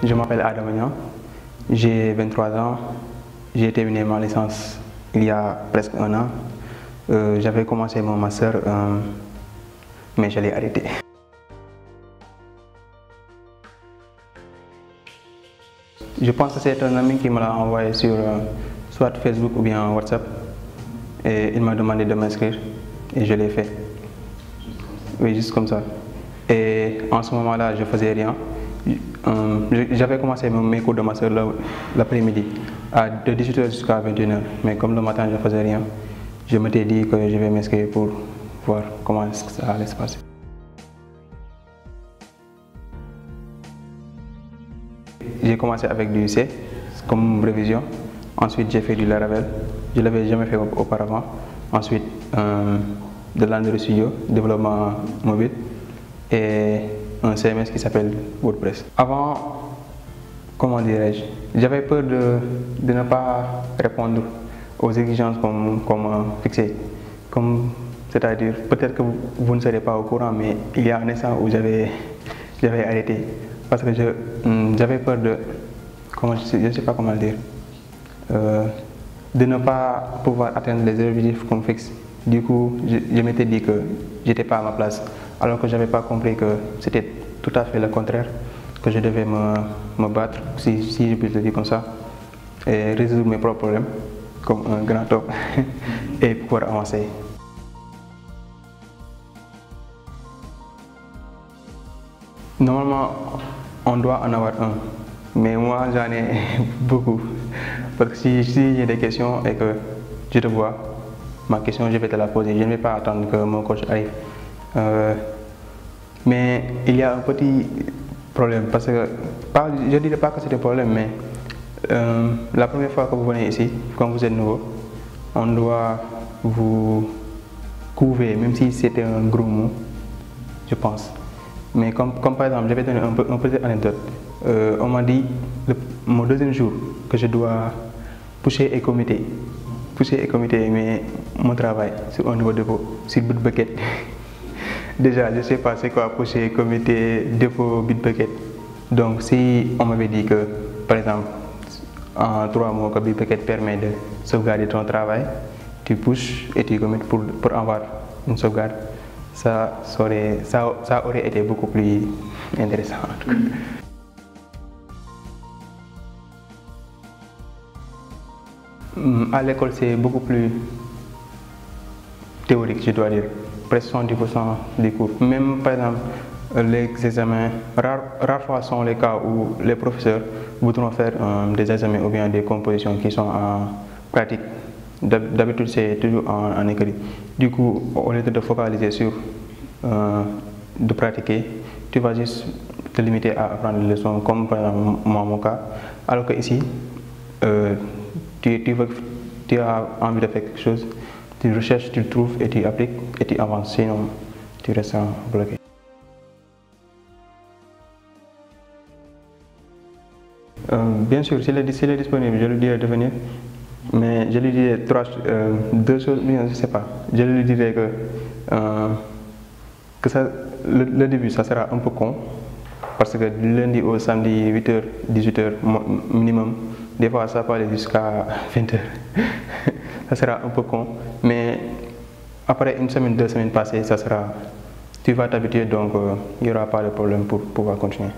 Je m'appelle Adam Agnan, j'ai 23 ans, j'ai terminé ma licence il y a presque un an. J'avais commencé mon master, mais je l'ai arrêté. Je pense que c'est un ami qui me l'a envoyé sur soit Facebook ou bien WhatsApp. Et il m'a demandé de m'inscrire et je l'ai fait. Oui, juste comme ça. Et en ce moment-là, je faisais rien. J'avais commencé mes cours de master l'après-midi, de 18h jusqu'à 21h. Mais comme le matin, je ne faisais rien, je m'étais dit que je vais m'inscrire pour voir comment ça allait se passer. J'ai commencé avec du C comme révision. Ensuite, j'ai fait du Laravel. Je ne l'avais jamais fait auparavant. Ensuite, de l'Android Studio, développement mobile. Et un CMS qui s'appelle WordPress. Avant, comment dirais-je, j'avais peur de ne pas répondre aux exigences comme fixées. C'est-à-dire, peut-être que vous ne serez pas au courant, mais il y a un instant où j'avais arrêté. Parce que j'avais peur de, je ne sais pas comment le dire, de ne pas pouvoir atteindre les objectifs qu'on fixe. Du coup, je m'étais dit que je n'étais pas à ma place, alors que je n'avais pas compris que c'était tout à fait le contraire, que je devais me battre, si je puis le dire comme ça, et résoudre mes propres problèmes, comme un grand homme, et pouvoir avancer. Normalement, on doit en avoir un, mais moi j'en ai beaucoup, parce que si j'ai des questions et que je te vois, ma question, je vais te la poser. Je ne vais pas attendre que mon coach arrive. Mais il y a un petit problème parce que, je ne dirais pas que c'est un problème, mais la première fois que vous venez ici, quand vous êtes nouveau, on doit vous couver, même si c'était un gros mot, je pense. Mais comme par exemple, je vais donner une petite anecdote. On m'a dit, mon deuxième jour, que je dois pusher et committer. Pousser et committer mon travail sur un niveau dépôt, sur Bitbucket. Déjà, je ne sais pas c'est quoi pousser, committer, dépôt, Bitbucket. Donc, si on m'avait dit que, par exemple, en 3 mots, que Bitbucket permet de sauvegarder ton travail, tu pushes et tu commits pour avoir une sauvegarde, ça aurait été beaucoup plus intéressant. À l'école, c'est beaucoup plus théorique, je dois dire. Presque 70% des cours. Même par exemple, les examens, rares fois sont les cas où les professeurs voudront faire des examens ou bien des compositions qui sont en pratique. D'habitude, c'est toujours en écrit. Du coup, au lieu de te focaliser sur de pratiquer, tu vas juste te limiter à apprendre les leçons, comme par exemple mon cas. Alors que ici, tu as envie de faire quelque chose, tu recherches, tu le trouves et tu appliques et tu avances, sinon tu restes bloqué. Bien sûr, s'il est disponible, je lui dirai de venir, mais je lui dirai deux choses, je ne sais pas. Je lui dirai que le début, ça sera un peu con, parce que du lundi au samedi, 8h, 18h minimum, des fois ça peut aller jusqu'à 20h. Ça sera un peu con, mais après une semaine, 2 semaines passées, tu vas t'habituer, donc il n'y aura pas de problème pour pouvoir continuer.